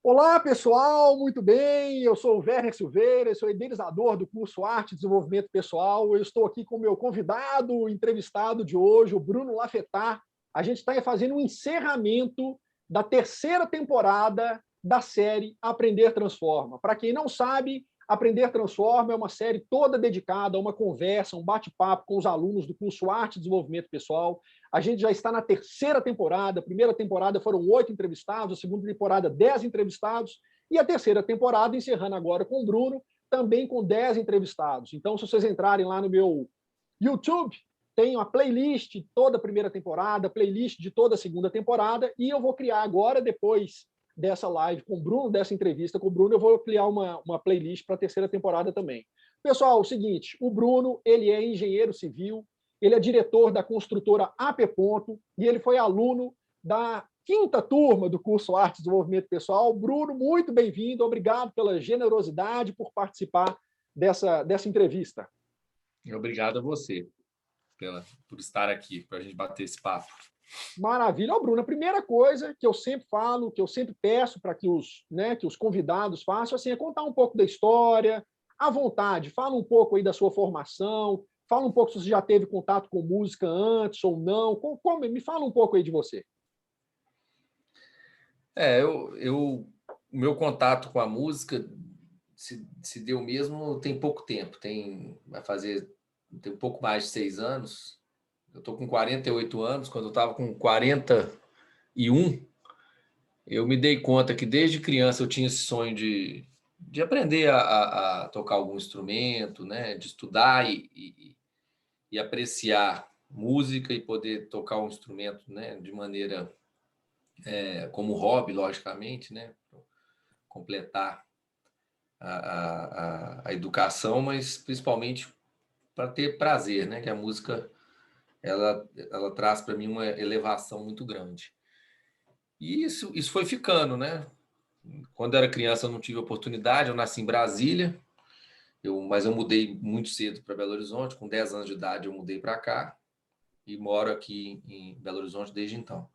Olá, pessoal, muito bem. Eu sou o Werner Silveira, sou idealizador do curso Arte e Desenvolvimento Pessoal. Eu estou aqui com o meu convidado, o entrevistado de hoje, o Bruno Lafetar. A gente está fazendo um encerramento da terceira temporada da série Aprender Transforma. Para quem não sabe, Aprender Transforma é uma série toda dedicada a uma conversa, um bate-papo com os alunos do curso Arte e Desenvolvimento Pessoal. A gente já está na terceira temporada. A primeira temporada foram 8 entrevistados, a segunda temporada, 10 entrevistados, e a terceira temporada, encerrando agora com o Bruno, também com 10 entrevistados. Então, se vocês entrarem lá no meu YouTube, tem uma playlist de toda a primeira temporada, playlist de toda a segunda temporada, e eu vou criar agora, depois dessa live com o Bruno, dessa entrevista com o Bruno, eu vou criar uma playlist para a terceira temporada também. Pessoal, é o seguinte, o Bruno, ele é engenheiro civil, ele é diretor da construtora AP Ponto e ele foi aluno da quinta turma do curso Arte e Desenvolvimento Pessoal. Bruno, muito bem-vindo, obrigado pela generosidade por participar dessa entrevista. Obrigado a você por estar aqui, para a gente bater esse papo. Maravilha. Ô, Bruno, a primeira coisa que eu sempre falo, que eu sempre peço para que os convidados façam, assim, é contar um pouco da história, à vontade, fala um pouco aí da sua formação, fala um pouco se você já teve contato com música antes ou não, me fala um pouco aí de você. O meu contato com a música se deu mesmo tem pouco tempo, tem um pouco mais de 6 anos. Eu estou com 48 anos, quando eu estava com 41, eu me dei conta que desde criança eu tinha esse sonho de aprender a tocar algum instrumento, né? De estudar e apreciar música e poder tocar um instrumento, né? De maneira como hobby, logicamente, né? Completar a educação, mas principalmente para ter prazer, né? Que a música ela traz para mim uma elevação muito grande. E isso foi ficando, né? Quando eu era criança eu não tive oportunidade, eu nasci em Brasília, mas eu mudei muito cedo para Belo Horizonte, com 10 anos de idade eu mudei para cá e moro aqui em Belo Horizonte desde então.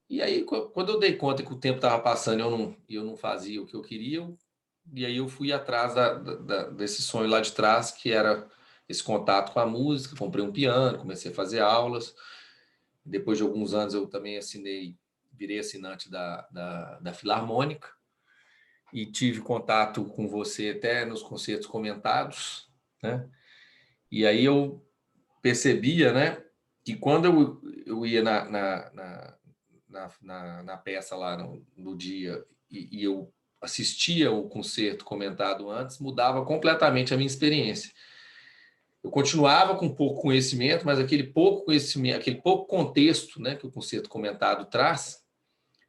E aí, quando eu dei conta que o tempo estava passando e eu não fazia o que eu queria, e aí eu fui atrás desse sonho lá de trás, que era esse contato com a música. Comprei um piano, comecei a fazer aulas. Depois de alguns anos eu também virei assinante da Filarmônica e tive contato com você até nos concertos comentados, né? E aí eu percebia, né, que quando eu ia na peça lá no dia e eu assistia o concerto comentado antes, mudava completamente a minha experiência. Eu continuava com pouco conhecimento, mas aquele pouco conhecimento, aquele pouco contexto, né, que o concerto comentado traz,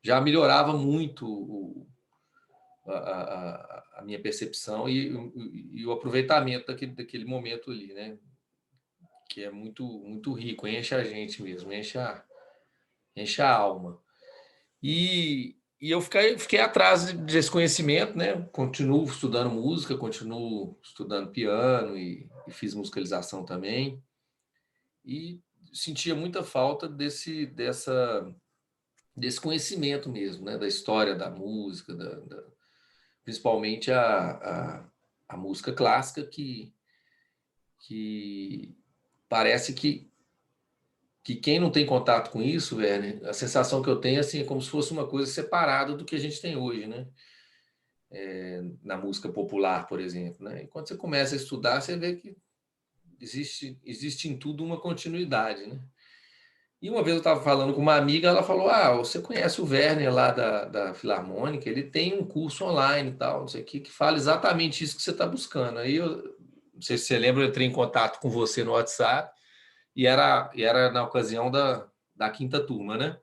já melhorava muito a minha percepção e o aproveitamento daquele momento ali, né, que é muito, muito rico, enche a gente mesmo, enche a alma. E eu fiquei atrás desse conhecimento, né? Continuo estudando música, continuo estudando piano e fiz musicalização também. E sentia muita falta desse conhecimento mesmo, né? Da história da música, principalmente a música clássica, que parece que quem não tem contato com isso, Werner, a sensação que eu tenho assim, é como se fosse uma coisa separada do que a gente tem hoje, né? Na música popular, por exemplo, né? E quando você começa a estudar, você vê que existe em tudo uma continuidade, né? E uma vez eu estava falando com uma amiga, ela falou: você conhece o Werner lá da Filarmônica? Ele tem um curso online e tal, não sei o que fala exatamente isso que você está buscando. Aí não sei se você lembra, eu entrei em contato com você no WhatsApp e era na ocasião da quinta turma, né?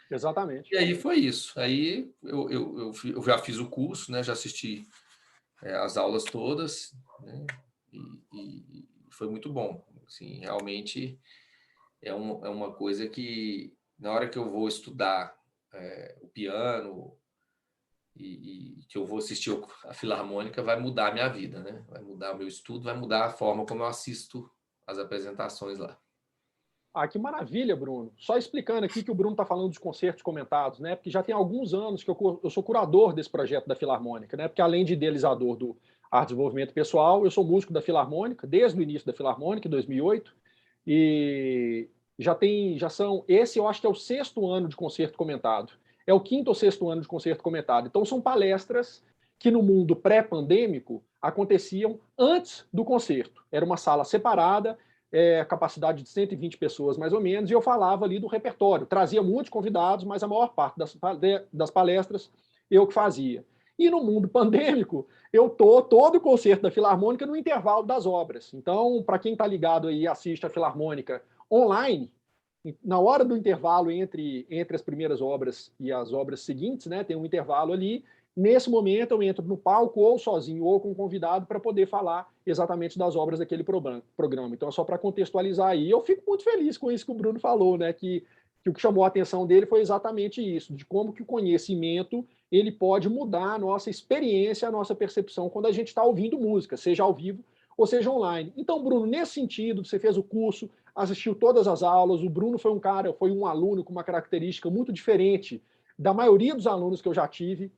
Exatamente. E aí foi isso. Aí eu já fiz o curso, né? Já assisti as aulas todas, né? E foi muito bom. Assim, realmente é uma coisa que, na hora que eu vou estudar o piano e que eu vou assistir a Filarmônica, vai mudar a minha vida, né? Vai mudar o meu estudo, vai mudar a forma como eu assisto as apresentações lá. Ah, que maravilha, Bruno. Só explicando aqui que o Bruno está falando dos concertos comentados, né? Porque já tem alguns anos que eu sou curador desse projeto da Filarmônica, né? Porque além de idealizador do Arte e Desenvolvimento Pessoal, eu sou músico da Filarmônica, desde o início da Filarmônica, em 2008, e já são, esse eu acho que é o 6º ano de concerto comentado. É o 5º ou 6º ano de concerto comentado. Então são palestras que no mundo pré-pandêmico aconteciam antes do concerto. Era uma sala separada, capacidade de 120 pessoas mais ou menos, e eu falava ali do repertório. Trazia muitos convidados, mas a maior parte das palestras eu que fazia. E no mundo pandêmico, eu tô todo o concerto da Filarmônica no intervalo das obras. Então, para quem está ligado aí e assiste a Filarmônica online, na hora do intervalo entre as primeiras obras e as obras seguintes, né, tem um intervalo ali. Nesse momento, eu entro no palco ou sozinho ou com um convidado para poder falar exatamente das obras daquele programa. Então, é só para contextualizar aí. Eu fico muito feliz com isso que o Bruno falou, né? Que o que chamou a atenção dele foi exatamente isso, de como que o conhecimento ele pode mudar a nossa experiência, a nossa percepção quando a gente está ouvindo música, seja ao vivo ou seja online. Então, Bruno, nesse sentido, você fez o curso, assistiu todas as aulas, o Bruno foi um aluno com uma característica muito diferente da maioria dos alunos que eu já tive,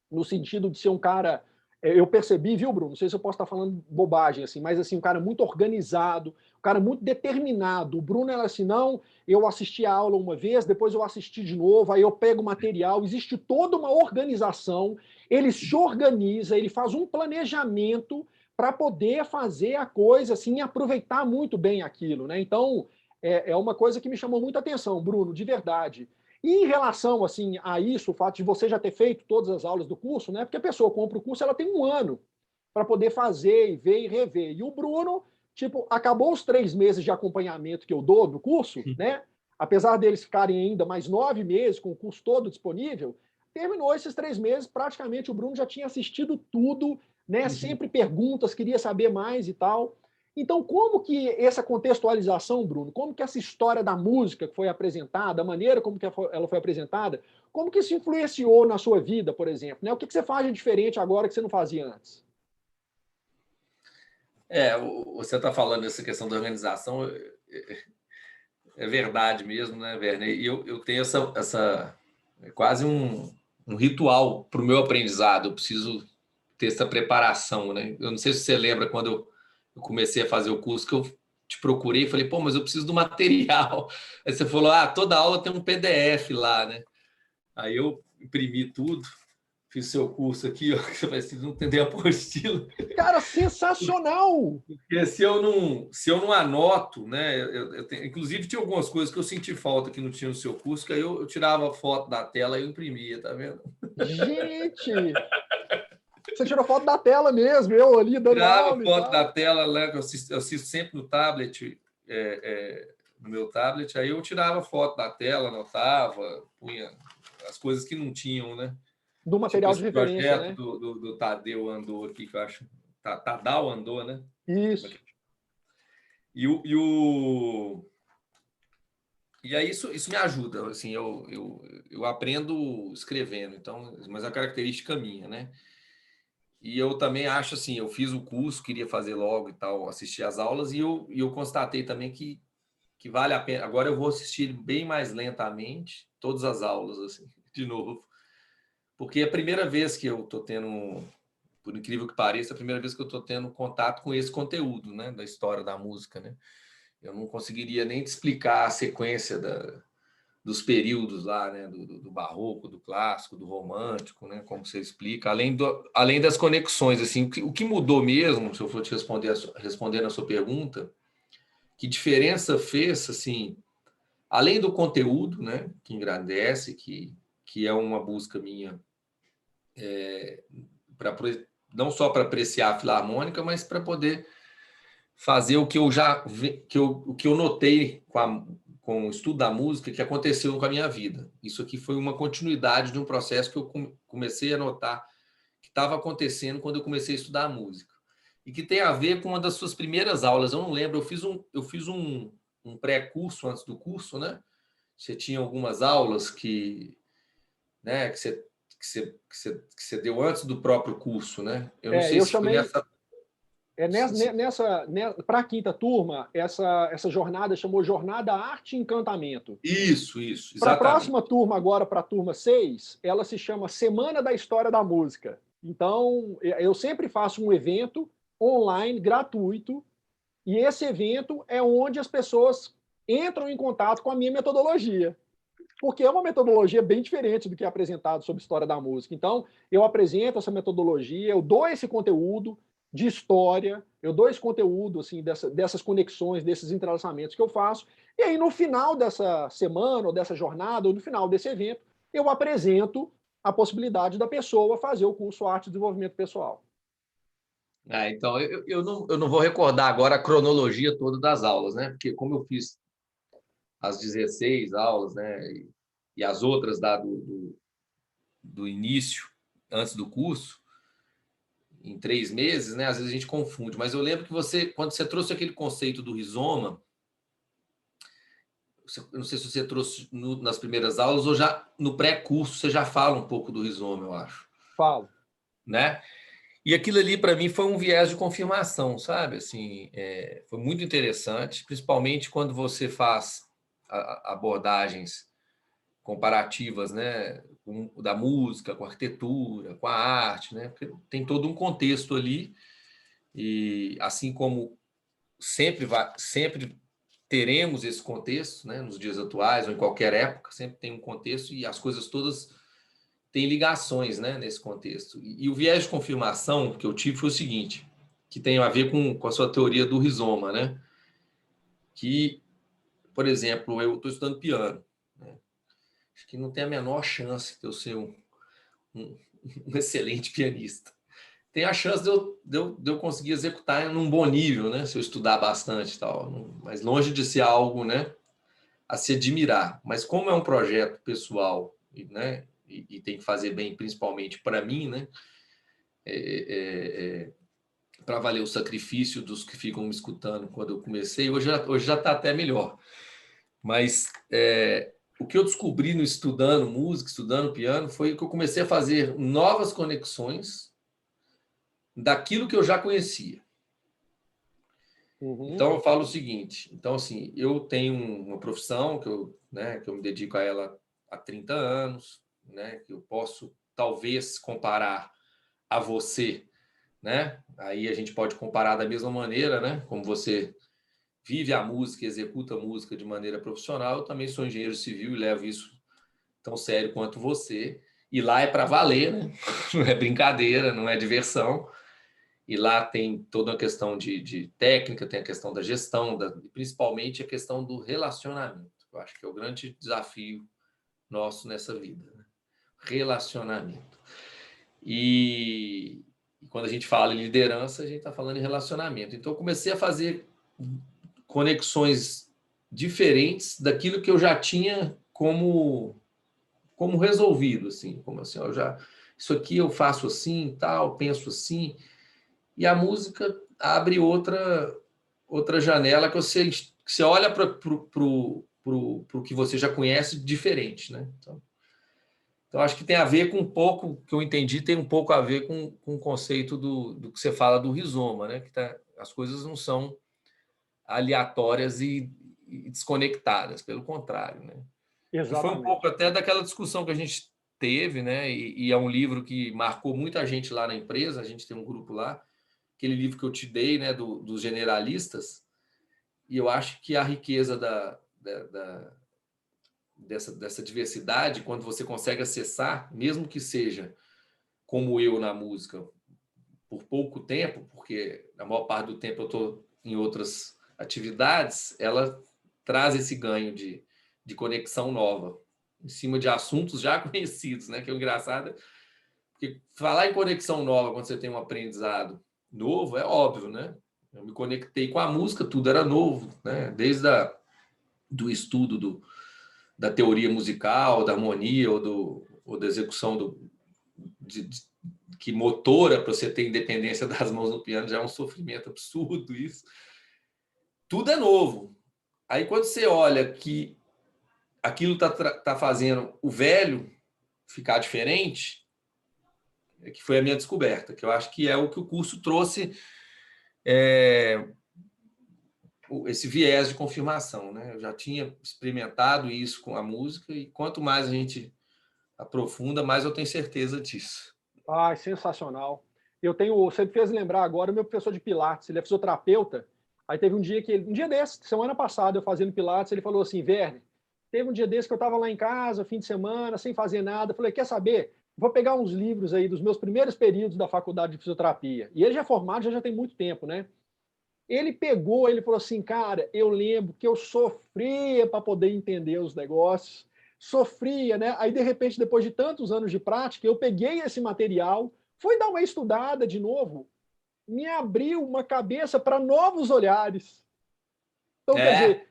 no sentido de ser um cara, eu percebi, viu, Bruno? Não sei se eu posso estar falando bobagem, assim, mas assim, um cara muito organizado, um cara muito determinado. O Bruno era assim, não, eu assisti a aula uma vez, depois eu assisti de novo, aí eu pego o material, existe toda uma organização, ele se organiza, ele faz um planejamento para poder fazer a coisa assim e aproveitar muito bem aquilo, né? Então, é uma coisa que me chamou muita atenção, Bruno, de verdade. E em relação assim a isso, o fato de você já ter feito todas as aulas do curso, né? Porque a pessoa compra o curso, ela tem um ano para poder fazer e ver e rever. E o Bruno, tipo, acabou os 3 meses de acompanhamento que eu dou do curso, né? Apesar deles ficarem ainda mais 9 meses com o curso todo disponível, terminou esses 3 meses, praticamente o Bruno já tinha assistido tudo, né? Sempre perguntas, queria saber mais e tal. Então, como que essa contextualização, Bruno, como que essa história da música que foi apresentada, a maneira como que ela foi apresentada, como que isso influenciou na sua vida, por exemplo? Né? O que você faz de diferente agora que você não fazia antes? Você está falando dessa questão da organização, é verdade mesmo, né, Werner? E eu tenho quase um ritual para o meu aprendizado. Eu preciso ter essa preparação, né? Eu não sei se você lembra quando eu comecei a fazer o curso que eu te procurei e falei, pô, mas eu preciso do material. Aí você falou, toda aula tem um PDF lá, né? Aí eu imprimi tudo, fiz seu curso aqui, ó, que você vai não entender a apostila. Cara, sensacional! Porque se eu não anoto, né? Inclusive, tinha algumas coisas que eu senti falta que não tinha no seu curso, que aí eu tirava foto da tela e eu imprimia, tá vendo? Gente! Você tirou foto da tela mesmo, eu ali dando Tirava aula e foto da tal. tela, né, que eu assisto sempre no tablet, no meu tablet, aí eu tirava foto da tela, anotava, punha as coisas que não tinham, né? Do Tipo material de esse referência, projeto né? do Tadeu Andou aqui, que eu acho. Tadal Andou, né? Isso. E aí isso me ajuda, assim, eu aprendo escrevendo, então, mas é uma característica minha, né? E eu também acho assim, eu fiz o curso, queria fazer logo e tal, assistir às aulas, e eu constatei também que vale a pena. Agora eu vou assistir bem mais lentamente todas as aulas, assim, de novo. Porque é a primeira vez que eu estou tendo, por incrível que pareça, é a primeira vez que eu estou tendo contato com esse conteúdo, né, da história da música, né? Eu não conseguiria nem te explicar a sequência dos períodos lá, né, do barroco, do clássico, do romântico, né, como você explica, além das conexões, assim, o que mudou mesmo, se eu for te responder a sua pergunta, que diferença fez, assim, além do conteúdo, né, que engrandece, que é uma busca minha, para não só para apreciar a filarmônica, mas para poder fazer o que eu já o que eu notei com o estudo da música que aconteceu com a minha vida. Isso aqui foi uma continuidade de um processo que eu comecei a notar que estava acontecendo quando eu comecei a estudar música. E que tem a ver com uma das suas primeiras aulas. Eu não lembro, eu fiz um pré-curso antes do curso, né? Você tinha algumas aulas né, que você deu antes do próprio curso, né? Eu não sei Eu se foi chamei, nessa. Para a quinta turma, essa jornada chamou Jornada Arte e Encantamento. Isso, Para a exatamente. próxima turma agora, para a turma 6, ela se chama Semana da História da Música. Então, eu sempre faço um evento online, gratuito, e esse evento é onde as pessoas entram em contato com a minha metodologia, porque é uma metodologia bem diferente do que é apresentado sobre história da música. Então, eu apresento essa metodologia, eu dou esse conteúdo de história, eu dou esse conteúdo assim, dessas conexões, desses entrelaçamentos que eu faço, e aí no final dessa semana, ou dessa jornada, ou no final desse evento, eu apresento a possibilidade da pessoa fazer o curso Arte e Desenvolvimento Pessoal. Então, eu não vou recordar agora a cronologia toda das aulas, né? Porque como eu fiz as 16 aulas, né? E as outras do início, antes do curso, em 3 meses, né? Às vezes a gente confunde. Mas eu lembro que quando você trouxe aquele conceito do rizoma, eu não sei se você trouxe nas primeiras aulas ou já no pré-curso você já fala um pouco do rizoma, eu acho. Falo. Né? E aquilo ali, para mim, foi um viés de confirmação, sabe? Assim, foi muito interessante, principalmente quando você faz abordagens comparativas, né? Da música, com a arquitetura, com a arte, né? Porque tem todo um contexto ali, e assim como sempre teremos esse contexto, né? Nos dias atuais ou em qualquer época, sempre tem um contexto e as coisas todas tem ligações, né, nesse contexto. E o viés de confirmação que eu tive foi o seguinte, que tem a ver com a sua teoria do rizoma, né? Que, por exemplo, eu estou estudando piano, né? Acho que não tem a menor chance de eu ser um, um excelente pianista. Tem a chance de eu conseguir executar em um bom nível, né? Se eu estudar bastante e tal. Mas longe de ser algo, né, a se admirar. Mas como é um projeto pessoal, né? E tem que fazer bem, principalmente para mim, né? Para valer o sacrifício dos que ficam me escutando quando eu comecei. Hoje já está até melhor. Mas o que eu descobri no estudando música, estudando piano, foi que eu comecei a fazer novas conexões daquilo que eu já conhecia. Uhum. Então, eu falo o seguinte. Então, assim, eu tenho uma profissão que eu me dedico a ela há 30 anos, né, que eu posso, talvez, comparar a você, né? Aí a gente pode comparar da mesma maneira, né? Como você vive a música, executa a música de maneira profissional, eu também sou engenheiro civil e levo isso tão sério quanto você. E lá é para valer, né? Não é brincadeira, não é diversão. E lá tem toda a questão de técnica, tem a questão da gestão, principalmente a questão do relacionamento. Eu acho que é o grande desafio nosso nessa vida. Né? Relacionamento. E quando a gente fala em liderança, a gente está falando em relacionamento. Então, eu comecei a fazer conexões diferentes daquilo que eu já tinha como resolvido, assim, como assim, isso aqui eu faço assim, tal, penso assim, e a música abre outra janela que você olha para o que você já conhece diferente, né? Então, acho que tem a ver com um pouco, que eu entendi, tem um pouco a ver com o conceito do que você fala do rizoma, né? Que as coisas não são aleatórias e desconectadas, pelo contrário, né? Que foi um pouco Exatamente. até daquela discussão que a gente teve, né? E é um livro que marcou muita gente lá na empresa, a gente tem um grupo lá, aquele livro que eu te dei, né, dos generalistas, e eu acho que a riqueza dessa diversidade, quando você consegue acessar, mesmo que seja como eu na música, por pouco tempo, porque a maior parte do tempo eu estou em outras atividades, ela traz esse ganho de conexão nova, em cima de assuntos já conhecidos, né? Que é o engraçado, porque falar em conexão nova quando você tem um aprendizado novo é óbvio, né? Eu me conectei com a música, tudo era novo, né? Desde do estudo da teoria musical, da harmonia ou da execução que motora para você ter independência das mãos no piano já é um sofrimento absurdo isso. Tudo é novo. Aí quando você olha que aquilo tá fazendo o velho ficar diferente, é que foi a minha descoberta, que eu acho que é o que o curso trouxe esse viés de confirmação, né? Eu já tinha experimentado isso com a música e quanto mais a gente aprofunda, mais eu tenho certeza disso. Ah, sensacional. Você me fez lembrar agora o meu professor de Pilates, ele é fisioterapeuta. Aí teve um dia um dia desse, semana passada, eu fazendo Pilates, ele falou assim: Werner, teve um dia desse que eu estava lá em casa, fim de semana, sem fazer nada. Eu falei: quer saber? Vou pegar uns livros aí dos meus primeiros períodos da faculdade de fisioterapia. E ele já é formado, já tem muito tempo, né? Ele falou assim: cara, eu lembro que eu sofria para poder entender os negócios, sofria, né? Aí, de repente, depois de tantos anos de prática, eu peguei esse material, fui dar uma estudada de novo, me abriu uma cabeça para novos olhares. Então, quer É, dizer,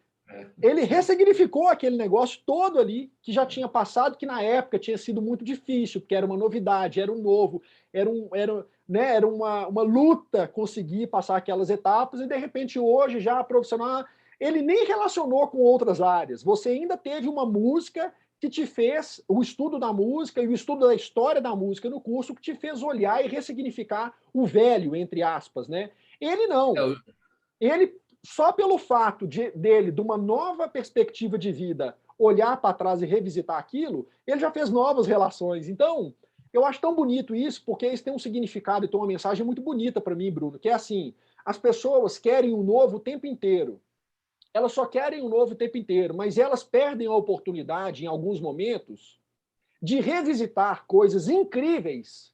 ele ressignificou aquele negócio todo ali, que já tinha passado, que na época tinha sido muito difícil, porque era uma novidade, era um novo, era uma luta conseguir passar aquelas etapas, e de repente hoje já profissional, ele nem relacionou com outras áreas. Você ainda teve uma música que te fez, o estudo da música e o estudo da história da música no curso, que te fez olhar e ressignificar o velho, entre aspas, né? Ele não. eu, Ele, só pelo fato dele, de uma nova perspectiva de vida, olhar para trás e revisitar aquilo, ele já fez novas relações. Então, eu acho tão bonito isso, porque isso tem um significado e tem uma mensagem muito bonita para mim, Bruno, que é assim: as pessoas querem o novo o tempo inteiro. Elas só querem o novo o tempo inteiro, mas elas perdem a oportunidade, em alguns momentos, de revisitar coisas incríveis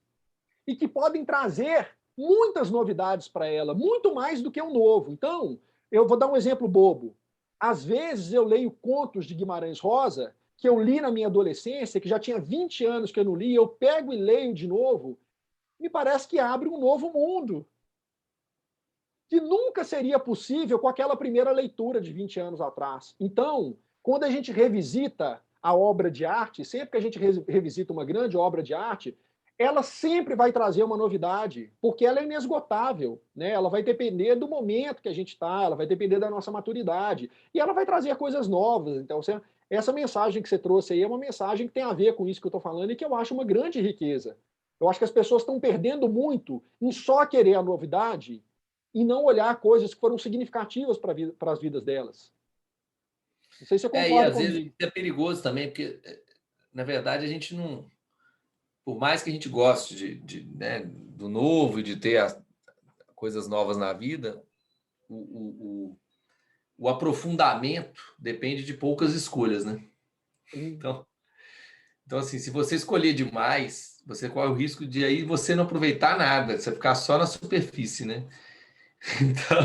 e que podem trazer muitas novidades para ela, muito mais do que um novo. Então, eu vou dar um exemplo bobo. Às vezes eu leio contos de Guimarães Rosa, que eu li na minha adolescência, que já tinha 20 anos que eu não li, eu pego e leio de novo, me parece que abre um novo mundo, que nunca seria possível com aquela primeira leitura de 20 anos atrás. Então, quando a gente revisita a obra de arte, sempre que a gente revisita uma grande obra de arte, ela sempre vai trazer uma novidade, porque ela é inesgotável, né? Ela vai depender do momento que a gente está, ela vai depender da nossa maturidade, e ela vai trazer coisas novas. Então, essa mensagem que você trouxe aí é uma mensagem que tem a ver com isso que eu estou falando e que eu acho uma grande riqueza. Eu acho que as pessoas estão perdendo muito em só querer a novidade e não olhar coisas que foram significativas para as vidas delas. Não sei se você e concorda às vezes comigo. é perigoso também, porque, na verdade, a gente não. Por mais que a gente goste né, do novo e de ter coisas novas na vida, o aprofundamento depende de poucas escolhas, né? Então, assim, se você escolher demais, você corre o risco de aí você não aproveitar nada, você ficar só na superfície, né? Então,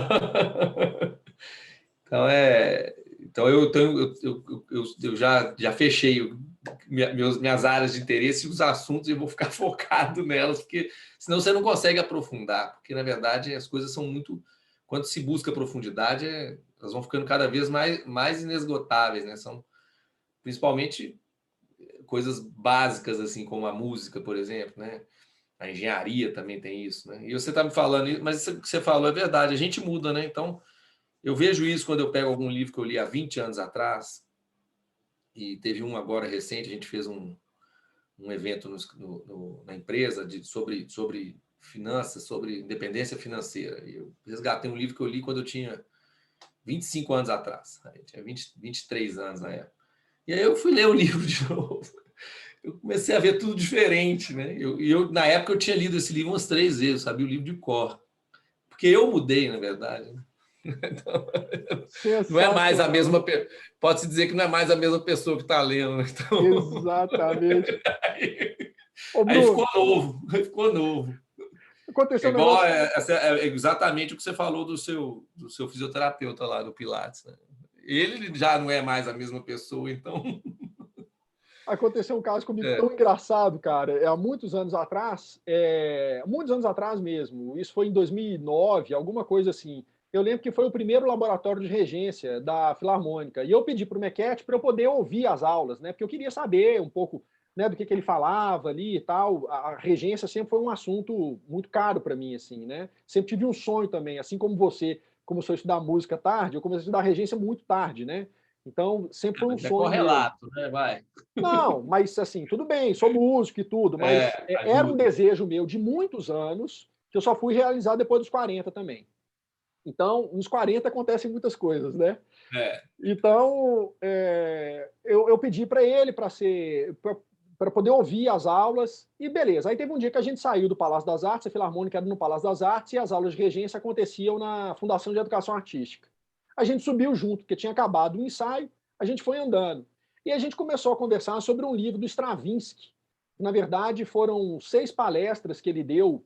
então eu já fechei minhas áreas de interesse e os assuntos e eu vou ficar focado nelas, porque senão você não consegue aprofundar, porque na verdade as coisas são muito. Quando se busca profundidade, elas vão ficando cada vez mais inesgotáveis, né? São principalmente coisas básicas, assim, como a música, por exemplo, né? A engenharia também tem isso, né? E você está me falando, mas isso que você falou é verdade, a gente muda, né? Então, eu vejo isso quando eu pego algum livro que eu li há 20 anos atrás, e teve um agora recente, a gente fez um evento na empresa sobre finanças, sobre independência financeira. E eu resgatei um livro que eu li quando eu tinha 25 anos atrás. Eu tinha 23 anos na época. E aí eu fui ler o livro de novo. Eu comecei a ver tudo diferente, né? Na época, eu tinha lido esse livro umas 3 vezes, sabia o livro de cor. Porque eu mudei, na verdade. Né? Então, não é mais a mesma. Pode-se dizer que não é mais a mesma pessoa que está lendo. Né? Então, Exatamente. Ô, aí ficou Bruno, novo. Aí ficou novo. É aconteceu um igual negócio. é exatamente o que você falou do seu fisioterapeuta lá do Pilates. Né? Ele já não é mais a mesma pessoa, então. Aconteceu um caso comigo É. tão engraçado, cara. Há muitos anos atrás mesmo. Isso foi em 2009, alguma coisa assim. Eu lembro que foi o primeiro laboratório de regência da Filarmônica. E eu pedi para o Mequete para eu poder ouvir as aulas, né? Porque eu queria saber um pouco, né, do que ele falava ali e tal. A regência sempre foi um assunto muito caro para mim, assim, né? Sempre tive um sonho também, assim como você, começou a estudar música tarde, eu comecei a estudar regência muito tarde, né? Então, sempre foi um Mas é sonho meu. correlato, né? Vai. Não, mas assim, tudo bem, sou músico e tudo, mas era um Ajuda. desejo meu de muitos anos, que eu só fui realizar depois dos 40 também. Então, nos 40 acontecem muitas coisas, né? É. Então, eu pedi para ele para poder ouvir as aulas, e beleza. Aí teve um dia que a gente saiu do Palácio das Artes, a Filarmônica era no Palácio das Artes, e as aulas de regência aconteciam na Fundação de Educação Artística. A gente subiu junto, porque tinha acabado o ensaio, a gente foi andando. E a gente começou a conversar sobre um livro do Stravinsky. Na verdade, foram 6 palestras que ele deu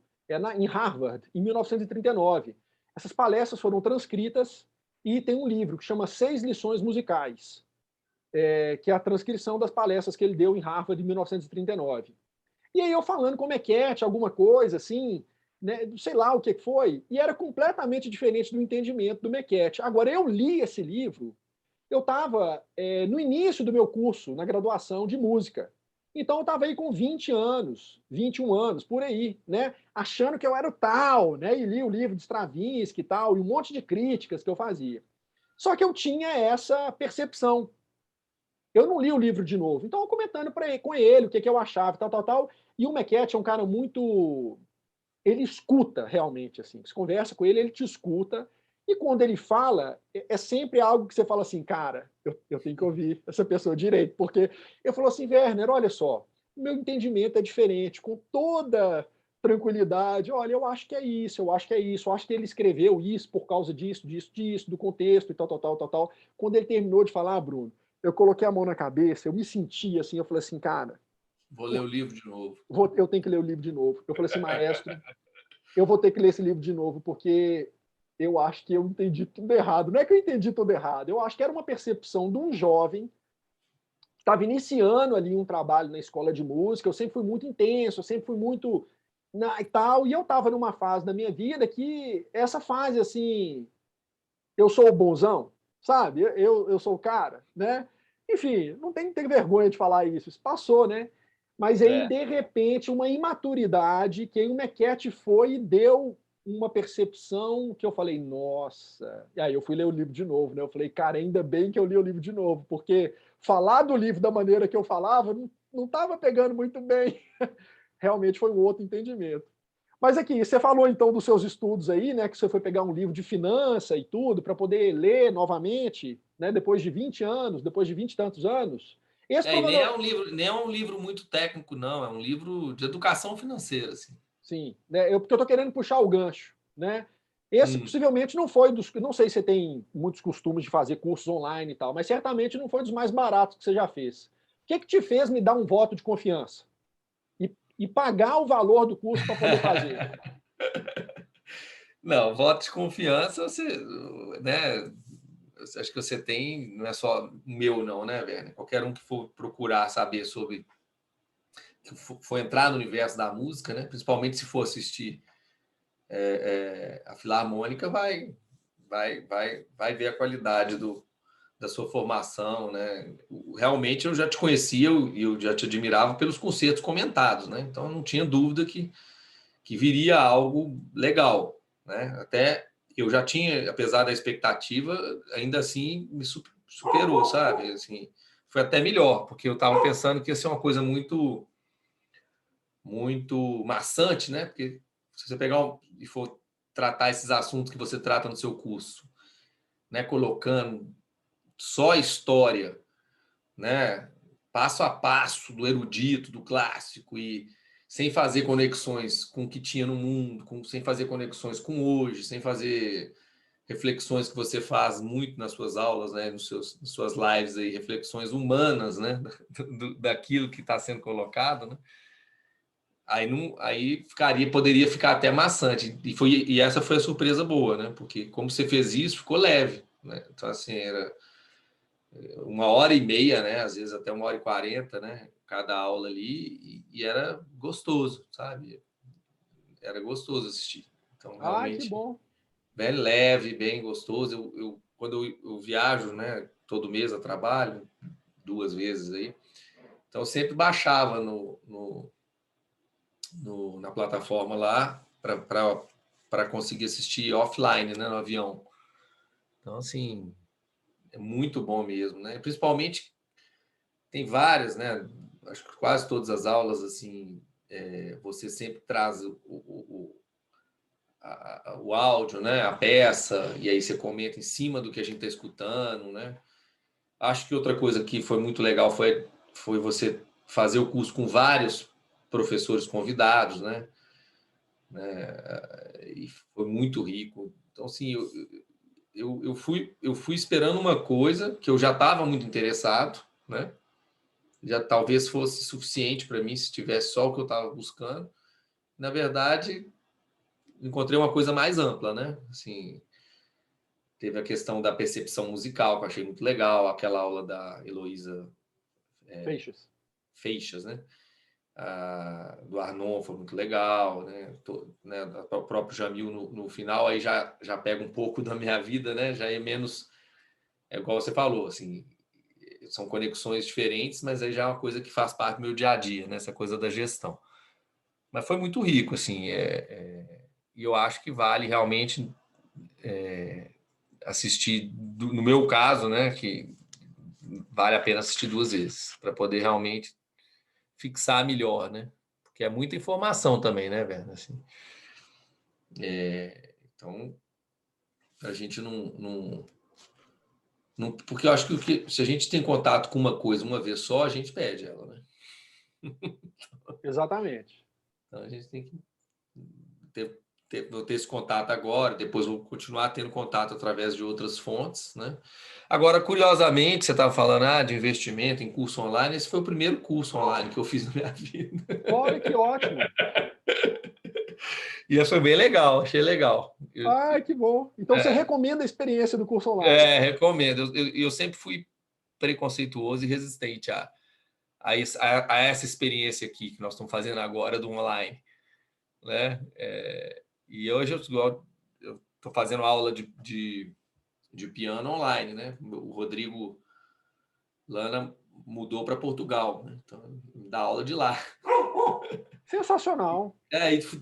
em Harvard, em 1939. Essas palestras foram transcritas e tem um livro que chama 6 lições musicais, que é a transcrição das palestras que ele deu em Harvard em 1939. E aí eu falando com o Mequete, alguma coisa assim, né, sei lá o que foi, e era completamente diferente do entendimento do Mequete. Agora, eu li esse livro, eu estava no início do meu curso, na graduação de música. Então eu estava aí com 20 anos, 21 anos, por aí, né? Achando que eu era o tal, né? E li o livro de Stravinsky e tal, e um monte de críticas que eu fazia. Só que eu tinha essa percepção. Eu não li o livro de novo. Então, eu comentando com ele o que eu achava, tal, tal, tal. E o Mequete é um cara muito. Ele escuta realmente, assim. Você conversa com ele, ele te escuta. E quando ele fala, é sempre algo que você fala assim, cara, eu tenho que ouvir essa pessoa direito. Porque eu falo assim, Werner, olha só, o meu entendimento é diferente, com toda tranquilidade. Olha, eu acho que é isso, eu acho que é isso, eu acho que ele escreveu isso por causa disso, disso, disso, do contexto e tal, tal, tal, tal, tal. Quando ele terminou de falar, Bruno, eu coloquei a mão na cabeça, eu me senti assim, eu falei assim, cara, Vou ler o livro de novo. eu tenho que ler o livro de novo. Eu falei assim, maestro, eu vou ter que ler esse livro de novo, porque eu acho que eu entendi tudo errado. Não é que eu entendi tudo errado, eu acho que era uma percepção de um jovem que estava iniciando ali um trabalho na escola de música. Eu sempre fui muito intenso, eu sempre fui muito e tal, e eu estava numa fase da minha vida que essa fase assim, eu sou o bonzão, sabe? Eu sou o cara, né? Enfim, não tem que ter vergonha de falar isso, isso passou, né? Mas aí, É. de repente, uma imaturidade, que aí o Mequete foi e deu uma percepção que eu falei, nossa. E aí eu fui ler o livro de novo, né? Eu falei, cara, ainda bem que eu li o livro de novo, porque falar do livro da maneira que eu falava não estava pegando muito bem. Realmente foi um outro entendimento. Mas aqui, você falou então dos seus estudos aí, né? Que você foi pegar um livro de finança e tudo, para poder ler novamente, né? Depois de 20 anos, depois de 20 e tantos anos. Esse E provavelmente. nem é um livro muito técnico, não. É um livro de educação financeira, assim. Sim, né? Porque eu estou querendo puxar o gancho, né? Esse possivelmente não foi dos. Não sei se você tem muitos costumes de fazer cursos online e tal, mas certamente não foi dos mais baratos que você já fez. O que te fez me dar um voto de confiança? E pagar o valor do curso para poder fazer? Não, voto de confiança, você, né? Acho que você tem, não é só meu, não, né, Werner? Qualquer um que for procurar saber sobre, que for entrar no universo da música, né? Principalmente se for assistir a Filarmônica, vai ver a qualidade da sua formação, né? Realmente eu já te conhecia e eu já te admirava pelos concertos comentados, né? Então não tinha dúvida que viria algo legal, né? Até eu já tinha, apesar da expectativa, ainda assim me superou, sabe? Assim, foi até melhor, porque eu estava pensando que ia ser uma coisa muito maçante, né? Porque se você pegar e for tratar esses assuntos que você trata no seu curso, né, colocando só história, né, passo a passo do erudito, do clássico, e sem fazer conexões com o que tinha no mundo, sem fazer conexões com hoje, sem fazer reflexões que você faz muito nas suas aulas, né, nas suas lives aí, reflexões humanas, né, daquilo que está sendo colocado, né? Aí não, aí poderia ficar até maçante. E essa foi a surpresa boa, né? Porque como você fez isso, ficou leve, né? Então assim, era 1h30, né? Às vezes até 1h40, né? Cada aula ali, e era gostoso, sabe? Era gostoso assistir. Então, Ah, que realmente, bom. bem leve, bem gostoso. Quando eu viajo, né? Todo mês eu trabalho, 2 vezes aí. Então, eu sempre baixava na plataforma lá para conseguir assistir offline, né? No avião. Então, assim, é muito bom mesmo, né? Principalmente tem várias, né? Acho que quase todas as aulas, assim, você sempre traz o áudio, né? A peça, e aí você comenta em cima do que a gente está escutando, né? Acho que outra coisa que foi muito legal foi você fazer o curso com vários professores convidados, né? E foi muito rico. Então, assim, eu fui esperando uma coisa que eu já estava muito interessado, né? Já talvez fosse suficiente para mim se tivesse só o que eu estava buscando. Na verdade, encontrei uma coisa mais ampla, né? Assim, teve a questão da percepção musical, que eu achei muito legal, aquela aula da Heloísa Feixas, né? Do Arnon foi muito legal, né? O próprio Jamil no final aí já pega um pouco da minha vida, né? Já é menos, é igual você falou, assim, são conexões diferentes, mas aí já é uma coisa que faz parte do meu dia a dia, né? Essa coisa da gestão. Mas foi muito rico, assim, e eu acho que vale realmente assistir, no meu caso, né? Que vale a pena assistir 2 vezes para poder realmente fixar melhor, né? Porque é muita informação também, né, velho? Assim, então, a gente não. Porque eu acho que se a gente tem contato com uma coisa uma vez só, a gente perde ela, né? Exatamente. Então, a gente tem que vou ter esse contato agora, depois vou continuar tendo contato através de outras fontes, né? Agora, curiosamente, você estava falando de investimento em curso online. Esse foi o primeiro curso online que eu fiz na minha vida. Olha que ótimo. E foi bem legal, achei legal. Que bom. Então você recomenda a experiência do curso online? Recomendo. Eu sempre fui preconceituoso e resistente a essa experiência aqui que nós estamos fazendo agora do online, né? E hoje eu estou fazendo aula de piano online, né? O Rodrigo Lana mudou para Portugal, né? Então dá aula de lá. Sensacional.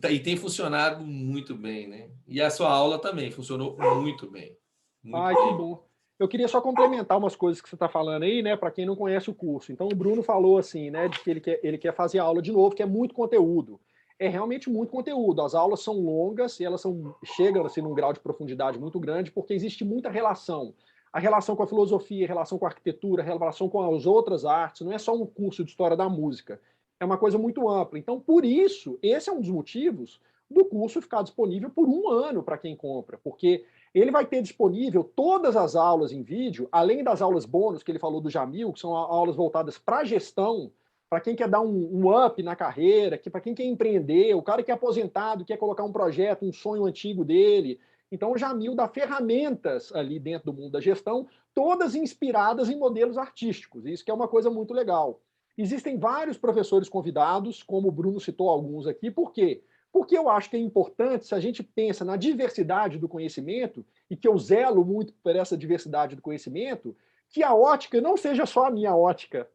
E tem funcionado muito bem, né? E a sua aula também funcionou muito bem. Muito bem. Que bom. Eu queria só complementar umas coisas que você está falando aí, né, para quem não conhece o curso. Então, o Bruno falou assim, né, de que ele quer fazer aula de novo, que é muito conteúdo. É realmente muito conteúdo. As aulas são longas e elas chegam assim, num grau de profundidade muito grande, porque existe muita relação. A relação com a filosofia, a relação com a arquitetura, a relação com as outras artes. Não é só um curso de história da música. É uma coisa muito ampla. Então, por isso, esse é um dos motivos do curso ficar disponível por 1 ano para quem compra, porque ele vai ter disponível todas as aulas em vídeo, além das aulas bônus que ele falou do Jamil, que são aulas voltadas para gestão, para quem quer dar um up na carreira, para quem quer empreender, o cara que é aposentado, quer colocar um projeto, um sonho antigo dele. Então, o Jamil dá ferramentas ali dentro do mundo da gestão, todas inspiradas em modelos artísticos. Isso que é uma coisa muito legal. Existem vários professores convidados, como o Bruno citou alguns aqui, por quê? Porque eu acho que é importante, se a gente pensa na diversidade do conhecimento, e que eu zelo muito por essa diversidade do conhecimento, que a ótica não seja só a minha ótica.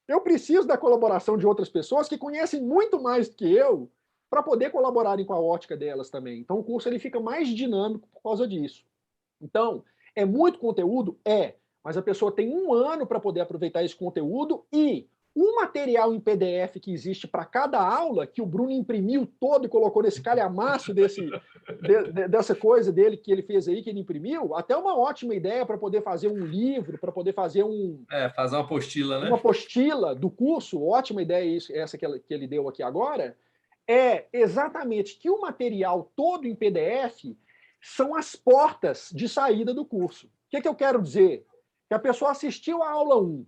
Eu preciso da colaboração de outras pessoas que conhecem muito mais do que eu para poder colaborarem com a ótica delas também. Então o curso ele fica mais dinâmico por causa disso. Então, é muito conteúdo? Mas a pessoa tem 1 ano para poder aproveitar esse conteúdo e o material em PDF que existe para cada aula, que o Bruno imprimiu todo e colocou nesse calhamaço dessa coisa dele que ele fez aí, que ele imprimiu, até uma ótima ideia para poder fazer um livro, para poder fazer fazer uma apostila, né? Uma apostila do curso, ótima ideia isso, essa que ele deu aqui agora, é exatamente que o material todo em PDF são as portas de saída do curso. O que eu quero dizer? Que a pessoa assistiu a aula 1,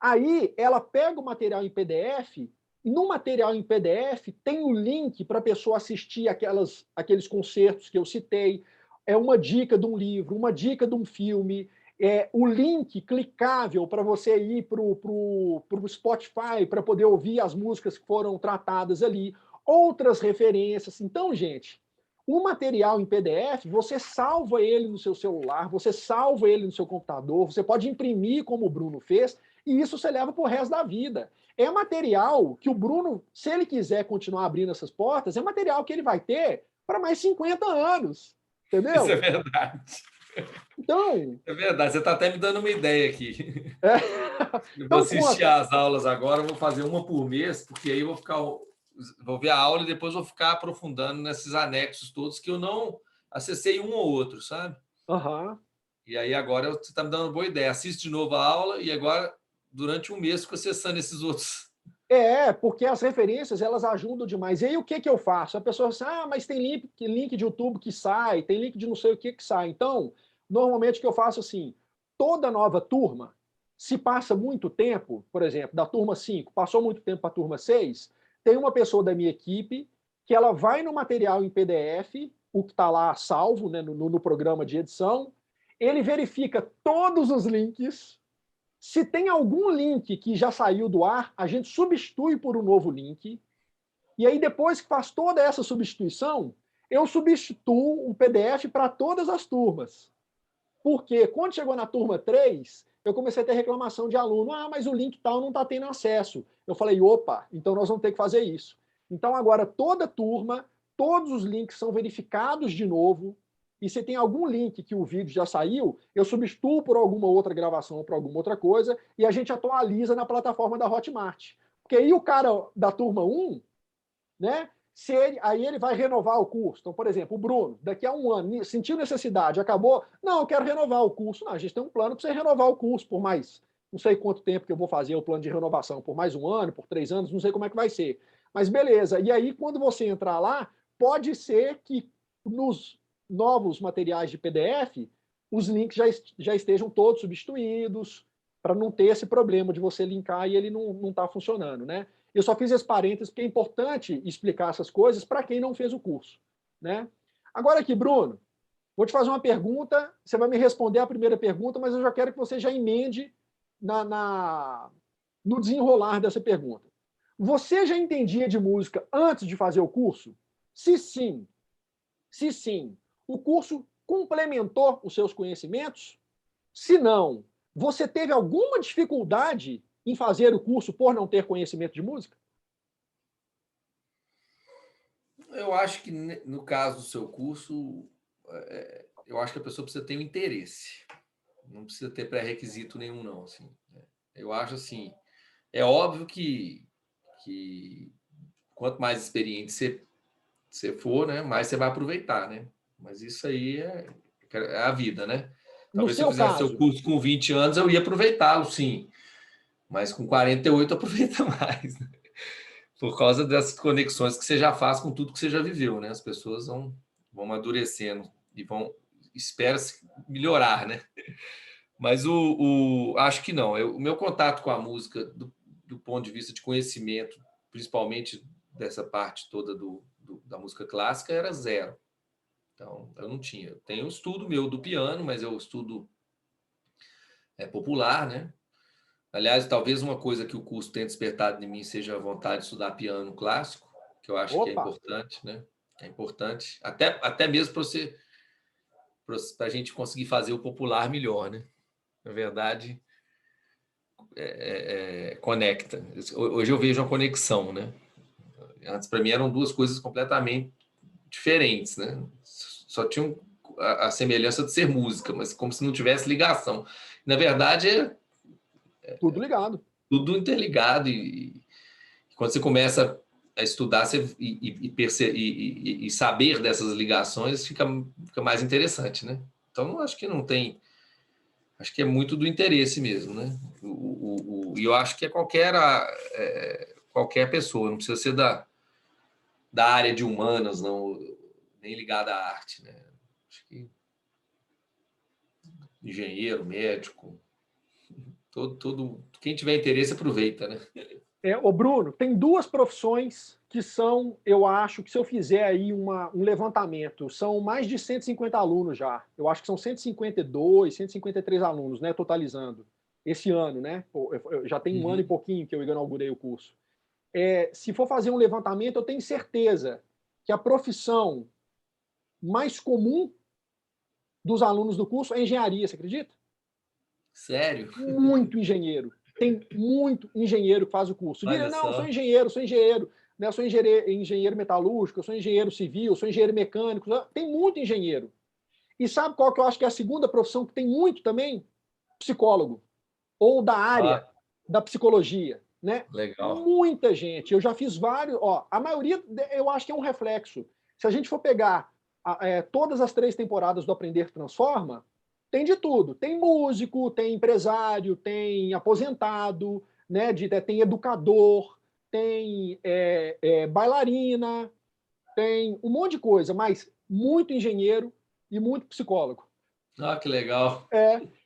aí ela pega o material em PDF, e no material em PDF tem o link para a pessoa assistir aqueles concertos que eu citei, é uma dica de um livro, uma dica de um filme, o link clicável para você ir para o Spotify para poder ouvir as músicas que foram tratadas ali, outras referências. Então, gente, o material em PDF, você salva ele no seu celular, você salva ele no seu computador, você pode imprimir como o Bruno fez, e isso você leva para o resto da vida. É material que o Bruno, se ele quiser continuar abrindo essas portas, é material que ele vai ter para mais 50 anos. Entendeu? Isso é verdade. Então... É verdade, você está até me dando uma ideia aqui. Eu vou assistir às aulas agora, vou fazer uma por mês, porque aí eu vou ficar vou ver a aula e depois vou ficar aprofundando nesses anexos todos que eu não acessei um ou outro, sabe? Aham. E aí agora você está me dando uma boa ideia. Assiste de novo a aula e agora, durante um mês, fico acessando esses outros. Porque as referências, elas ajudam demais. E aí, o que que eu faço? A pessoa diz, mas tem link de YouTube que sai, tem link de não sei o que sai. Então, normalmente o que eu faço assim, toda nova turma, se passa muito tempo, por exemplo, da turma 5, passou muito tempo para a turma 6, tem uma pessoa da minha equipe que ela vai no material em PDF, o que está lá salvo, né, no programa de edição, ele verifica todos os links. Se tem algum link que já saiu do ar, a gente substitui por um novo link. E aí, depois que faz toda essa substituição, eu substituo o PDF para todas as turmas. Porque quando chegou na turma 3, eu comecei a ter reclamação de aluno. Mas o link tal não está tendo acesso. Eu falei, opa, então nós vamos ter que fazer isso. Então, agora, toda turma, todos os links são verificados de novo. E se tem algum link que o vídeo já saiu, eu substituo por alguma outra gravação ou por alguma outra coisa e a gente atualiza na plataforma da Hotmart. Porque aí o cara da turma 1, né, aí ele vai renovar o curso. Então, por exemplo, o Bruno, daqui a um ano, sentiu necessidade, acabou, não, eu quero renovar o curso. Não, a gente tem um plano para você renovar o curso por mais, não sei quanto tempo que eu vou fazer o plano de renovação, por mais um ano, por 3 anos, não sei como é que vai ser. Mas beleza, e aí quando você entrar lá, pode ser que nos novos materiais de PDF, os links já estejam todos substituídos, para não ter esse problema de você linkar e ele não está funcionando, né? Eu só fiz esse parênteses porque é importante explicar essas coisas para quem não fez o curso, né? Agora aqui, Bruno, vou te fazer uma pergunta, você vai me responder a primeira pergunta, mas eu já quero que você já emende no desenrolar dessa pergunta. Você já entendia de música antes de fazer o curso? Se sim, o curso complementou os seus conhecimentos? Se não, você teve alguma dificuldade em fazer o curso por não ter conhecimento de música? Eu acho que, no caso do seu curso, eu acho que a pessoa precisa ter um interesse. Não precisa ter pré-requisito nenhum, não. Assim, né? Eu acho assim, é óbvio que quanto mais experiente você for, né, mais você vai aproveitar, né? Mas isso aí é a vida, né? No Talvez se eu seu fizesse seu caso, curso com 20 anos, eu ia aproveitá-lo, sim. Mas com 48 aproveita mais, né? Por causa das conexões que você já faz com tudo que você já viveu, né? As pessoas vão amadurecendo e espera-se melhorar, né? Mas acho que não. O meu contato com a música, do ponto de vista de conhecimento, principalmente dessa parte toda da música clássica, era zero. Então, eu não tinha. Eu tenho um estudo meu do piano, mas eu estudo popular, né? Aliás, talvez uma coisa que o curso tenha despertado em mim seja a vontade de estudar piano clássico, que eu acho que é opa, importante, né? É importante, até mesmo para a gente conseguir fazer o popular melhor, né? Na verdade, conecta. Hoje eu vejo uma conexão, né? Antes, para mim, eram duas coisas completamente diferentes, né? Só tinham a semelhança de ser música, mas como se não tivesse ligação. Na verdade, tudo ligado. tudo interligado e quando você começa a estudar e saber dessas ligações, fica mais interessante, né? Então, acho que não tem... Acho que é muito do interesse mesmo, né? E eu acho que qualquer pessoa, não precisa ser da área de humanas, não, nem ligada à arte, né? Acho que engenheiro, médico, quem tiver interesse aproveita, né? Ô Bruno, tem duas profissões que são, eu acho, que se eu fizer aí um levantamento, são mais de 150 alunos já. Eu acho que são 152, 153 alunos, né, totalizando, esse ano, né? Já tem um ano e pouquinho que eu inaugurei o curso. Se for fazer um levantamento, eu tenho certeza que a profissão mais comum dos alunos do curso é engenharia, você acredita? Sério? Muito engenheiro. Tem muito engenheiro que faz o curso. Olha Não, só. sou engenheiro, né? Sou engenheiro metalúrgico, sou engenheiro civil, sou engenheiro mecânico. Tem muito engenheiro. E sabe qual que eu acho que é a segunda profissão que tem muito também? Psicólogo. Ou da área Ah, da psicologia. né? Legal. Muita gente. Eu já fiz vários. Ó, a maioria, eu acho que é um reflexo. Se a gente for pegar todas as 3 temporadas do Aprender Transforma, tem de tudo. Tem músico, tem empresário, tem aposentado, né? Tem educador, tem bailarina, tem um monte de coisa, mas muito engenheiro e muito psicólogo. Ah, que legal.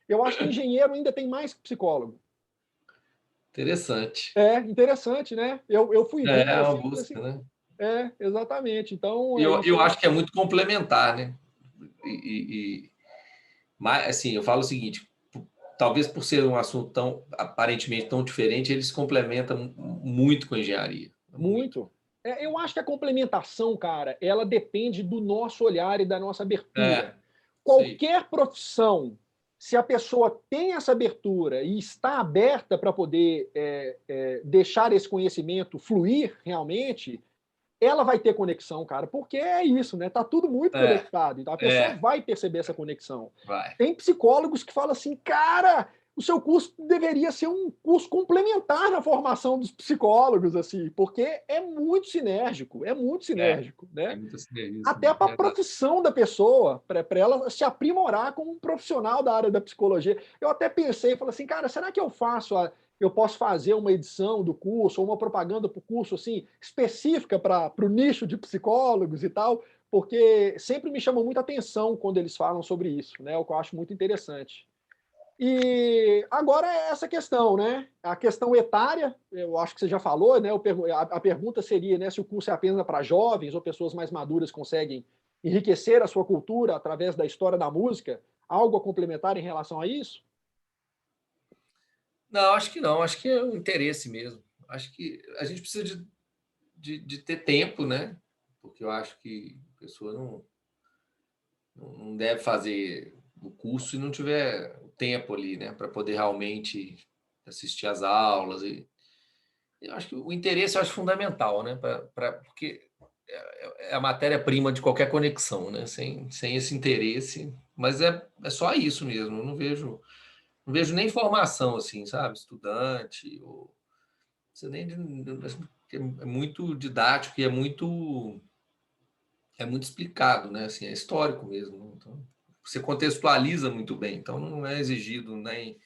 Eu acho que engenheiro ainda tem mais que psicólogo. Interessante. Interessante, né? Eu fui É vendo uma assim, eu falei busca, assim, né? exatamente. Então, Eu isso. acho que é muito complementar, né? Mas, assim, eu falo o seguinte, talvez por ser um assunto tão aparentemente tão diferente, eles complementam muito com a engenharia. Muito. Muito. Eu acho que a complementação, cara, ela depende do nosso olhar e da nossa abertura. Sei. Qualquer profissão, se a pessoa tem essa abertura e está aberta para poder deixar esse conhecimento fluir realmente, ela vai ter conexão, cara, porque é isso, né? Tá tudo muito É, conectado, então a pessoa é, vai perceber essa conexão. vai. Tem psicólogos que falam assim, cara, o seu curso deveria ser um curso complementar na formação dos psicólogos, assim, porque é muito É, sinérgico, tem né? muita sinergia, Até sim. para a profissão da pessoa, para ela se aprimorar como um profissional da área da psicologia. Eu até pensei, falei assim, cara, será que eu posso fazer uma edição do curso ou uma propaganda para o curso assim específica para o nicho de psicólogos e tal? Porque sempre me chamou muita atenção quando eles falam sobre isso, né? O que eu acho muito interessante. E agora é essa questão, né? A questão etária, eu acho que você já falou, né? A pergunta seria, né, se o curso é apenas para jovens ou pessoas mais maduras conseguem enriquecer a sua cultura através da história da música. Algo a complementar em relação a isso? Não, acho que não. Acho que é o interesse mesmo. Acho que a gente precisa de ter tempo, né? Porque eu acho que a pessoa não deve fazer o curso se não tiver tempo ali, né? Para poder realmente assistir às aulas. Eu acho que o interesse eu acho fundamental, né? Porque é a matéria-prima de qualquer conexão, né? Sem esse interesse. Mas é só isso mesmo. Eu não vejo nem formação, assim, sabe? Estudante, ou você nem é muito didático e é muito explicado, né? Assim, é histórico mesmo, né? Então, você contextualiza muito bem, então não é exigido nem.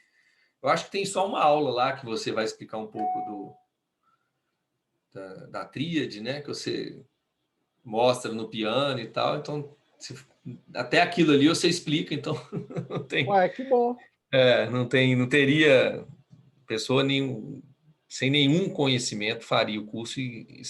Eu acho que tem só uma aula lá que você vai explicar um pouco da tríade, né? Que você mostra no piano e tal. Então, até aquilo ali você explica, então não tem, Ué, que bom. não teria pessoa sem nenhum conhecimento faria o curso e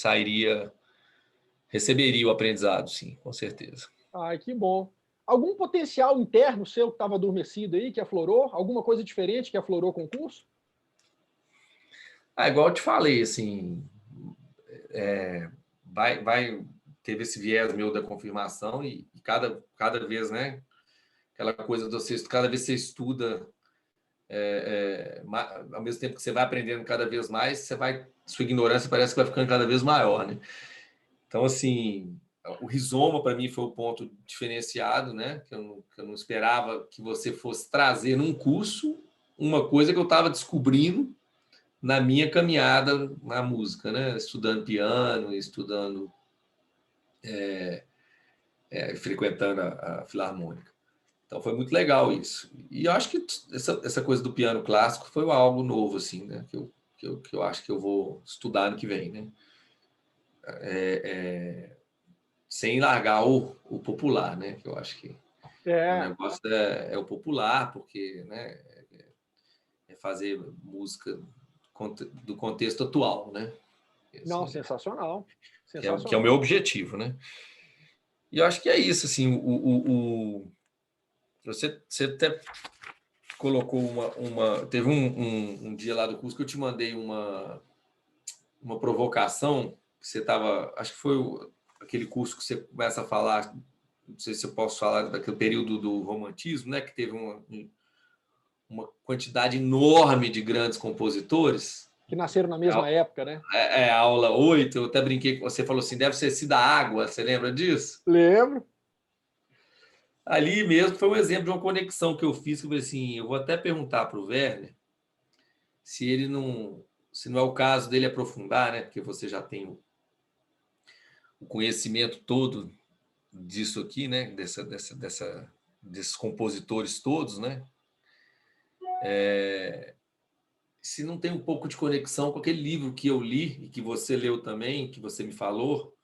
receberia o aprendizado, sim, com certeza. Ai, que bom. Algum potencial interno seu que estava adormecido aí, que aflorou? Alguma coisa diferente que aflorou com o curso? Igual eu te falei, assim, teve esse viés meu da confirmação e cada vez, né, aquela coisa de você, cada vez que você estuda, ao mesmo tempo que você vai aprendendo cada vez mais, sua ignorância parece que vai ficando cada vez maior, né? Então, assim, o rizoma para mim foi o ponto diferenciado, né? Que eu não esperava que você fosse trazer num curso uma coisa que eu estava descobrindo na minha caminhada na música, né? Estudando piano, estudando, frequentando a filarmônica. Então foi muito legal isso. E eu acho que essa coisa do piano clássico foi algo novo, assim, né? Que eu acho que eu vou estudar ano que vem, né? Sem largar o popular, né? Que eu acho que o É, negócio é o popular, porque, né? É fazer música do contexto atual, né? não, Assim, sensacional. que é o meu Sensacional. objetivo, né? E eu acho que é isso, assim, você até colocou teve um dia lá do curso que eu te mandei uma provocação, que você estava, acho que foi aquele curso que você começa a falar, não sei se eu posso falar daquele período do romantismo, né, que teve uma quantidade enorme de grandes compositores. Que nasceram na mesma época, né? A aula 8, eu até brinquei com você, falou assim, deve ser sido a água, você lembra disso? Lembro. Ali mesmo foi um exemplo de uma conexão que eu fiz, que eu falei assim, eu vou até perguntar para o Werner se ele não, se não é o caso dele aprofundar, né? Porque você já tem o conhecimento todo disso aqui, né? Desses compositores todos, né? Se não tem um pouco de conexão com aquele livro que eu li e que você leu também, que você me falou,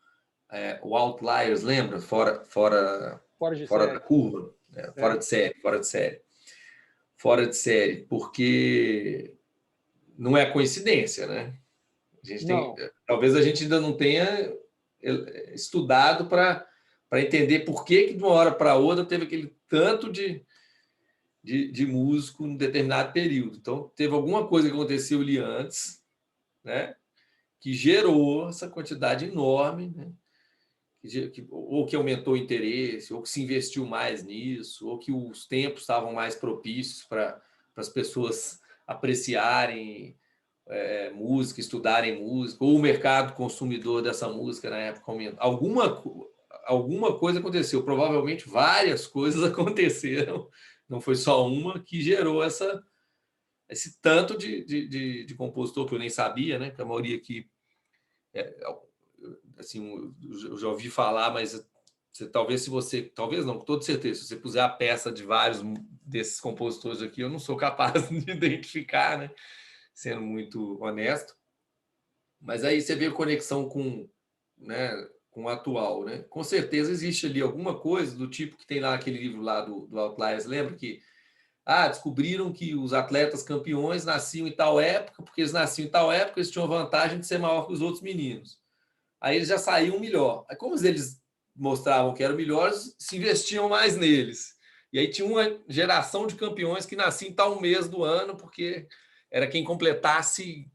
o Outliers, lembra? Fora de Fora da série. curva, né? Fora de série, fora de série. Fora de série, porque não é coincidência, né? A gente tem, Não. talvez a gente ainda não tenha estudado para entender por que de uma hora para outra teve aquele tanto de músico em determinado período. Então, teve alguma coisa que aconteceu ali antes, né? Que gerou essa quantidade enorme, né? Ou que aumentou o interesse, ou que se investiu mais nisso, ou que os tempos estavam mais propícios para as pessoas apreciarem música, estudarem música, ou o mercado consumidor dessa música na época aumentou. Alguma coisa aconteceu, provavelmente várias coisas aconteceram, não foi só uma, que gerou esse tanto de compositor que eu nem sabia, né? Que a maioria aqui assim, eu já ouvi falar, mas talvez talvez não, com toda certeza, se você puser a peça de vários desses compositores aqui, eu não sou capaz de identificar, né? Sendo muito honesto. Mas aí você vê a conexão né, com o atual, né? Com certeza existe ali alguma coisa do tipo que tem lá aquele livro lá do Outliers, lembra que descobriram que os atletas campeões nasciam em tal época, porque eles nasciam em tal época, eles tinham vantagem de ser maior que os outros meninos. Aí eles já saíam melhor. Aí, como eles mostravam que eram melhores, se investiam mais neles. E aí tinha uma geração de campeões que nascia em tal mês do ano, porque era quem completasse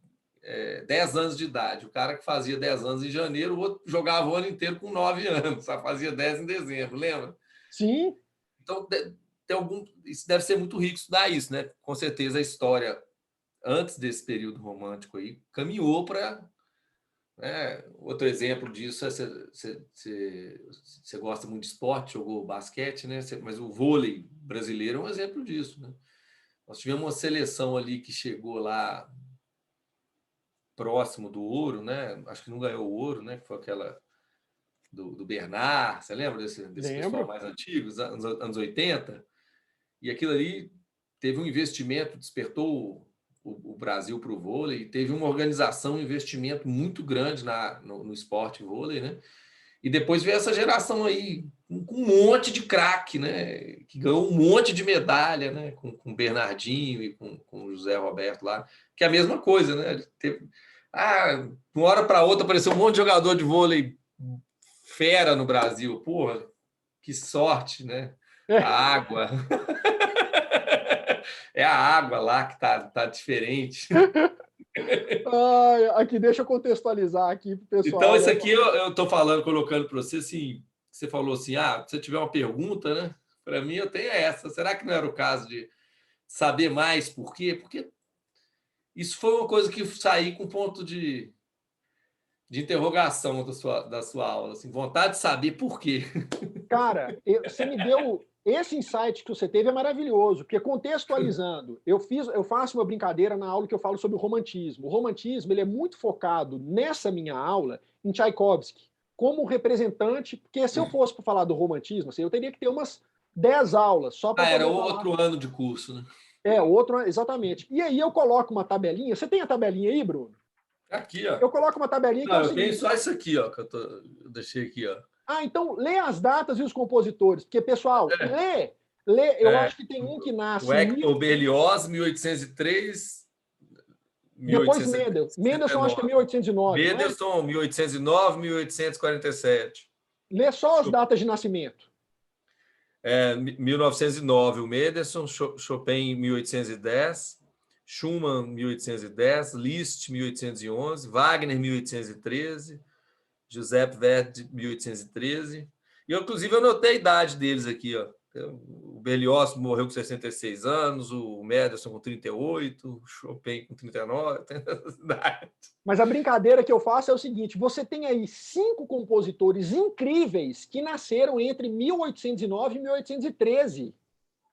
10 anos de idade. O cara que fazia 10 anos em janeiro, o outro jogava o ano inteiro com 9 anos, só fazia 10 em dezembro, lembra? Sim. Então, isso deve ser muito rico estudar isso, né? Com certeza a história, antes desse período romântico aí, caminhou para outro exemplo disso é você gosta muito de esporte, jogou basquete, né? Mas o vôlei brasileiro é um exemplo disso, né? Nós tivemos uma seleção ali que chegou lá próximo do ouro, né? Acho que não ganhou o ouro, né? Que foi aquela do Bernard, você lembra desse pessoal Lembro. mais antigo, anos 80? E aquilo ali teve um investimento, despertou o Brasil para o vôlei, teve uma organização, um investimento muito grande no esporte vôlei, né? E depois veio essa geração aí com um monte de craque, né? Que ganhou um monte de medalha, né? Com o Bernardinho e com o José Roberto lá, que é a mesma coisa, né? De uma hora para outra apareceu um monte de jogador de vôlei fera no Brasil. Porra, que sorte, né? A água. É a água lá que tá diferente. Aqui, deixa eu contextualizar aqui para o Então, pessoal, isso né? aqui eu estou falando, colocando para você assim. Você falou assim: se você tiver uma pergunta, né? Para mim, eu tenho essa. Será que não era o caso de saber mais por quê? Porque isso foi uma coisa que saí com ponto de interrogação da sua aula, assim, vontade de saber por quê. Cara, você me deu esse insight que você teve é maravilhoso, porque contextualizando, eu faço uma brincadeira na aula que eu falo sobre o romantismo. O romantismo ele é muito focado nessa minha aula em Tchaikovsky, como representante, porque se eu fosse para falar do romantismo, assim, eu teria que ter umas 10 aulas só para Era poder falar. outro ano de curso, né? Outro, exatamente. E aí eu coloco uma tabelinha. Você tem a tabelinha aí, Bruno? Aqui, ó. Eu coloco uma tabelinha que é Não, o eu tenho seguinte. só isso aqui, ó, que eu deixei aqui, ó. Então lê as datas e os compositores, porque, pessoal, É, eu acho que tem um que o nasce em Hector Berlioz, 1803, depois Mendel. Mendelssohn acho que é 1869. 1809, não é? Mendelssohn, 1809, 1847. Lê só as datas de nascimento. 1909, o Mendelssohn, Chopin, 1810, Schumann, 1810, Liszt, 1811, Wagner, 1813, Giuseppe Verdi, 1813. E eu, inclusive, eu anotei a idade deles aqui, ó. O Berlioz morreu com 66 anos, o Mendelssohn com 38, o Chopin com 39. Mas a brincadeira que eu faço é o seguinte: você tem aí 5 compositores incríveis que nasceram entre 1809 e 1813.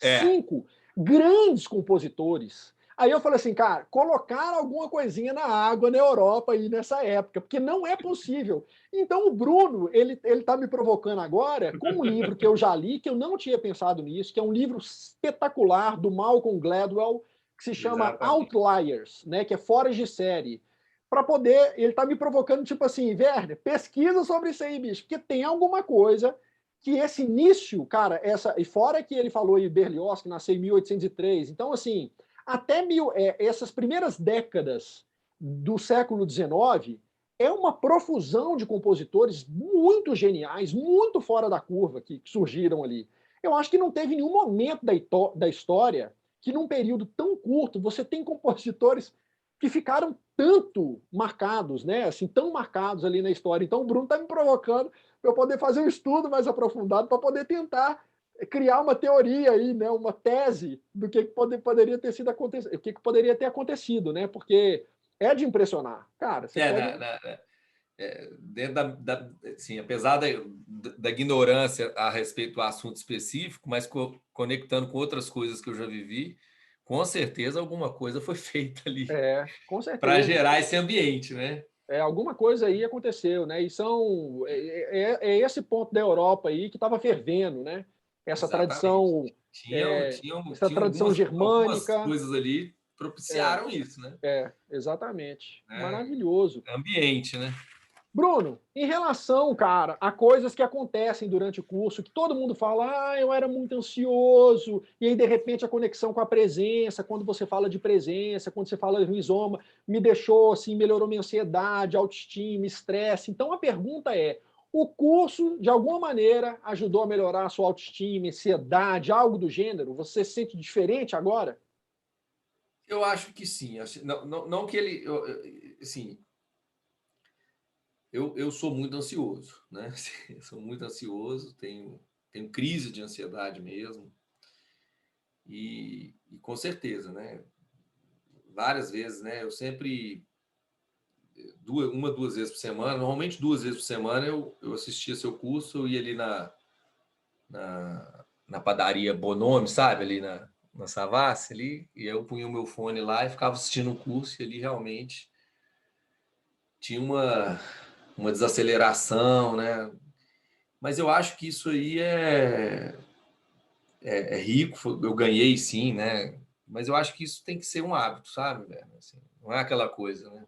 É. 5 grandes compositores. Aí eu falei assim, cara, colocaram alguma coisinha na água na Europa aí nessa época, porque não é possível. Então o Bruno, ele tá me provocando agora com um livro que eu já li, que eu não tinha pensado nisso, que é um livro espetacular do Malcolm Gladwell, que se chama Exatamente. Outliers, né, que é fora de série. Para poder, ele tá me provocando tipo assim, Werner, pesquisa sobre isso aí, bicho, porque tem alguma coisa que esse início, cara, e fora que ele falou aí Berlioz, que nasceu em 1803, então assim, essas primeiras décadas do século XIX é uma profusão de compositores muito geniais, muito fora da curva que surgiram ali. Eu acho que não teve nenhum momento da história que, num período tão curto, você tem compositores que ficaram tanto marcados, né? Assim, tão marcados ali na história. Então, o Bruno está me provocando para eu poder fazer um estudo mais aprofundado, para poder tentar criar uma teoria aí, né, uma tese do que poderia ter sido acontecido, o que poderia ter acontecido, né? Porque é de impressionar. Cara, você É, pega. dentro assim, apesar da ignorância a respeito do assunto específico, mas conectando com outras coisas que eu já vivi, com certeza alguma coisa foi feita ali Com para certeza. gerar esse ambiente, né? Alguma coisa aí aconteceu, né? E é esse ponto da Europa aí que estava fervendo, né? Essa Exatamente. tradição, Tinham, é, tinham, essa tinham tradição algumas germânica. coisas ali É, propiciaram isso, né? exatamente. É, Maravilhoso. ambiente, né? Bruno, em relação, cara, a coisas que acontecem durante o curso, que todo mundo fala, eu era muito ansioso, e aí, de repente, a conexão com a presença, quando você fala de presença, quando você fala de rizoma, me deixou, assim, melhorou minha ansiedade, autoestima, estresse. Então, a pergunta é, o curso, de alguma maneira, ajudou a melhorar a sua autoestima, ansiedade, algo do gênero? Você se sente diferente agora? Eu acho que sim. Não, não que ele. Assim, eu sou muito ansioso, né? Eu sou muito ansioso, tenho crise de ansiedade mesmo. E com certeza, né? Várias vezes, né? Eu sempre, duas vezes por semana, normalmente 2 vezes por semana, eu assistia seu curso, eu ia ali na padaria Bonome, sabe? Ali na Savassi, ali, e eu punha o meu fone lá e ficava assistindo o curso, e ali realmente tinha uma desaceleração, né? Mas eu acho que isso aí é rico, eu ganhei sim, né? Mas eu acho que isso tem que ser um hábito, sabe, velho? Assim, não é aquela coisa, né?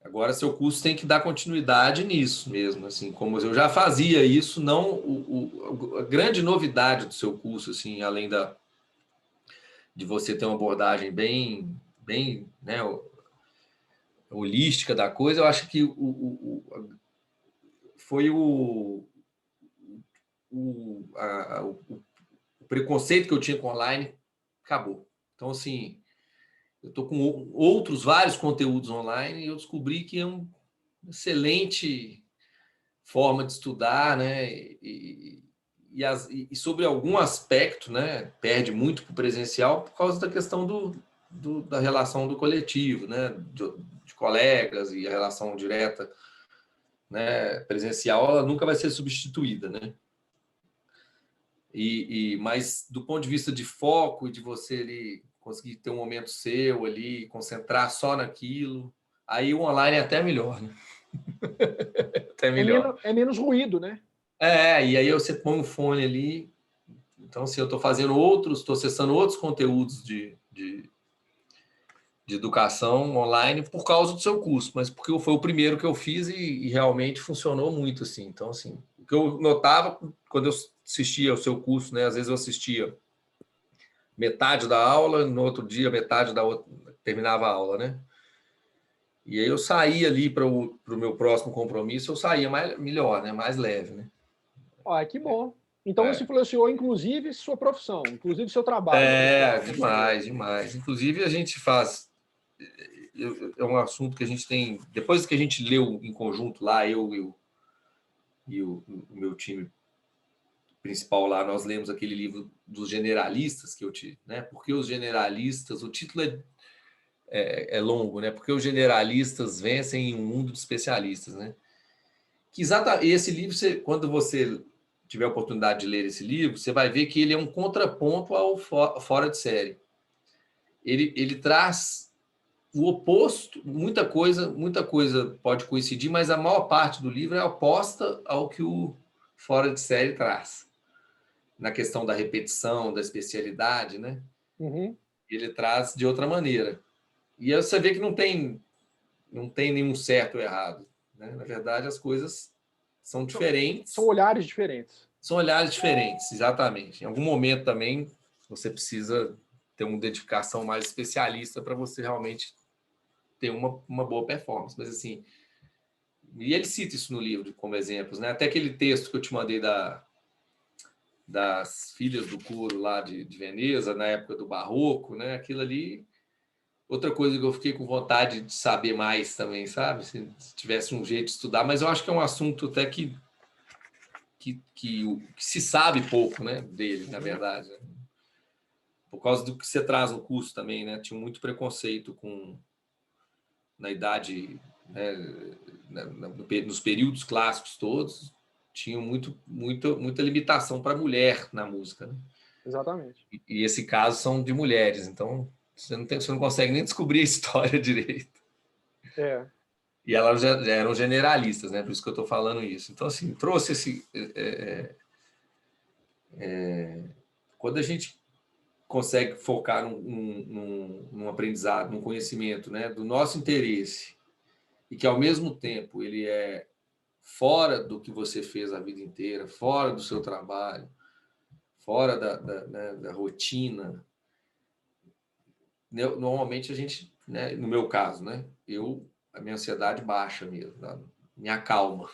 Agora, seu curso tem que dar continuidade nisso mesmo, assim, como eu já fazia isso, não a grande novidade do seu curso, assim, além de você ter uma abordagem bem, né, holística da coisa, eu acho que foi o preconceito que eu tinha com online acabou. Então, assim, eu estou com outros vários conteúdos online e eu descobri que é uma excelente forma de estudar, né? E sobre algum aspecto, né? Perde muito para o presencial por causa da questão da relação do coletivo, né? De colegas e a relação direta, né? Presencial, ela nunca vai ser substituída, né? Mas do ponto de vista de foco e de você ali conseguir ter um momento seu ali, concentrar só naquilo, aí o online é até melhor, né? Até melhor. É menos ruído, né? E aí você põe um fone ali. Então, assim, eu estou fazendo estou acessando outros conteúdos de educação online por causa do seu curso, mas porque foi o primeiro que eu fiz e realmente funcionou muito, assim. Então, assim, o que eu notava quando eu assistia ao seu curso, né? Às vezes eu assistia metade da aula, no outro dia metade da outra, terminava a aula, né? E aí eu saía ali para o meu próximo compromisso, eu saía melhor, né? Mais leve, né? Que bom. Então isso É. influenciou, inclusive, sua profissão, inclusive seu trabalho, né? Como Demais, demais. Inclusive, a gente faz. É um assunto que a gente tem. Depois que a gente leu em conjunto lá, o meu time principal lá, nós lemos aquele livro dos generalistas que eu tive, né? Porque os generalistas, o título é longo, né? Porque os generalistas vencem em um mundo de especialistas, né? Que esse livro, quando você tiver a oportunidade de ler esse livro, você vai ver que ele é um contraponto ao fora de série. ele traz o oposto, muita coisa pode coincidir, mas a maior parte do livro é oposta ao que o Fora de Série traz. Na questão da repetição, da especialidade, né? Uhum. Ele traz de outra maneira. E aí você vê que não tem nenhum certo ou errado, né? Na verdade, as coisas são diferentes. São olhares diferentes. São olhares diferentes, exatamente. Em algum momento também você precisa ter uma dedicação mais especialista para você realmente ter uma boa performance. Mas assim, e ele cita isso no livro como exemplos, né? Até aquele texto que eu te mandei das filhas do coro lá de Veneza, na época do Barroco, né? Aquilo ali, outra coisa que eu fiquei com vontade de saber mais também, sabe? Se tivesse um jeito de estudar, mas eu acho que é um assunto até que se sabe pouco, né, dele, na verdade. Né? Por causa do que você traz no curso também, né? Tinha muito preconceito na idade, né, nos períodos clássicos todos, tinha muita limitação para mulher na música. Né? Exatamente. E esse caso são de mulheres, então você não consegue nem descobrir a história direito. É. E elas já eram generalistas, né? Por isso que eu estou falando isso. Então, assim, trouxe esse... quando a gente consegue focar num aprendizado, num conhecimento, né, do nosso interesse, e que, ao mesmo tempo, ele é fora do que você fez a vida inteira, fora do seu trabalho, fora da rotina, normalmente a gente, né, no meu caso, né, a minha ansiedade baixa mesmo, me acalma.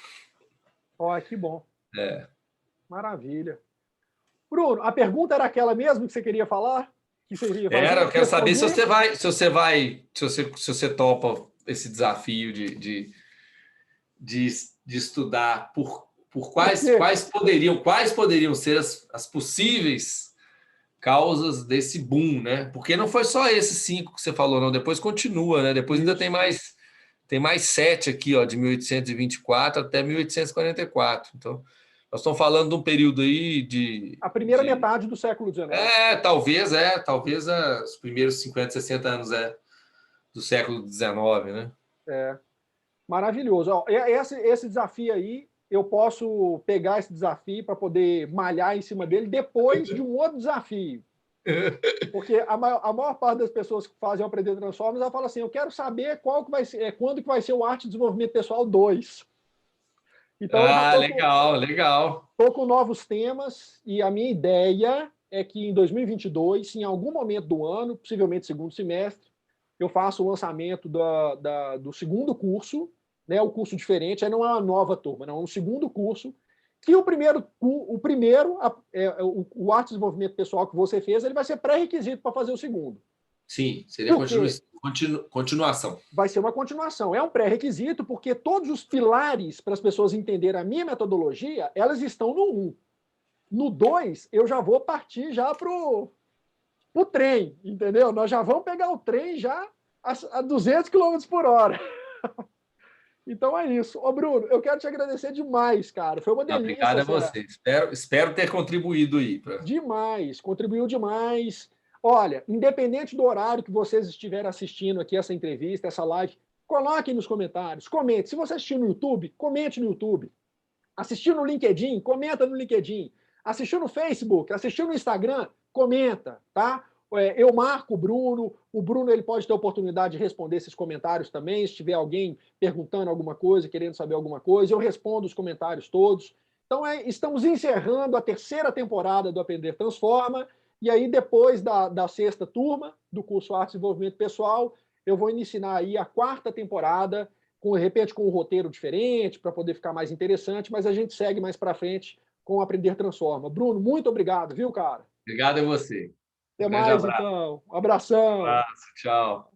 Ó, que bom. É. Maravilha. Bruno, a pergunta era aquela mesmo que você queria falar? Que você queria fazer? Eu quero saber se você topa esse desafio de estudar por quais poderiam ser as possíveis causas desse boom, né? Porque não foi só esses 5 que você falou, não. Depois continua, né? Depois ainda tem mais 7 aqui, ó, de 1824 até 1844. Então, nós estamos falando de um período aí a primeira metade do século XIX. Talvez os primeiros 50, 60 anos do século XIX, né? Maravilhoso. Ó, esse desafio aí, eu posso pegar esse desafio para poder malhar em cima dele depois de um outro desafio. Porque a maior parte das pessoas que fazem o Aprender Transforma, ela fala assim, eu quero saber quando que vai ser o Arte de Desenvolvimento Pessoal 2. Então, legal. Estou com novos temas e a minha ideia é que em 2022, em algum momento do ano, possivelmente segundo semestre, eu faço o lançamento do segundo curso, né, o curso diferente, aí não é uma nova turma, não, é um segundo curso, que o Arte de Desenvolvimento Pessoal que você fez, ele vai ser pré-requisito para fazer o segundo. Sim, seria continuação. Vai ser uma continuação. É um pré-requisito, porque todos os pilares para as pessoas entenderem a minha metodologia, elas estão no 1. No 2, eu já vou partir já para o trem, entendeu? Nós já vamos pegar o trem já a 200 km por hora. Então é isso. Ô, Bruno, eu quero te agradecer demais, cara. Foi uma delícia. Obrigado a você. Espero ter contribuído aí. Demais, contribuiu demais. Olha, independente do horário que vocês estiverem assistindo aqui essa entrevista, essa live, coloquem nos comentários, comente. Se você assistiu no YouTube, comente no YouTube. Assistiu no LinkedIn, comenta no LinkedIn. Assistiu no Facebook, assistiu no Instagram, comenta, tá? Eu marco o Bruno ele pode ter a oportunidade de responder esses comentários também, se tiver alguém perguntando alguma coisa, querendo saber alguma coisa, eu respondo os comentários todos. Então, estamos encerrando a 3ª temporada do Aprender Transforma, e aí depois da 6ª turma do curso Arte e Desenvolvimento Pessoal, eu vou iniciar aí a 4ª temporada, de repente com um roteiro diferente, para poder ficar mais interessante, mas a gente segue mais para frente com o Aprender Transforma. Bruno, muito obrigado, viu, cara? Obrigado a você. Até mais, então. Um abração. Abraço, tchau.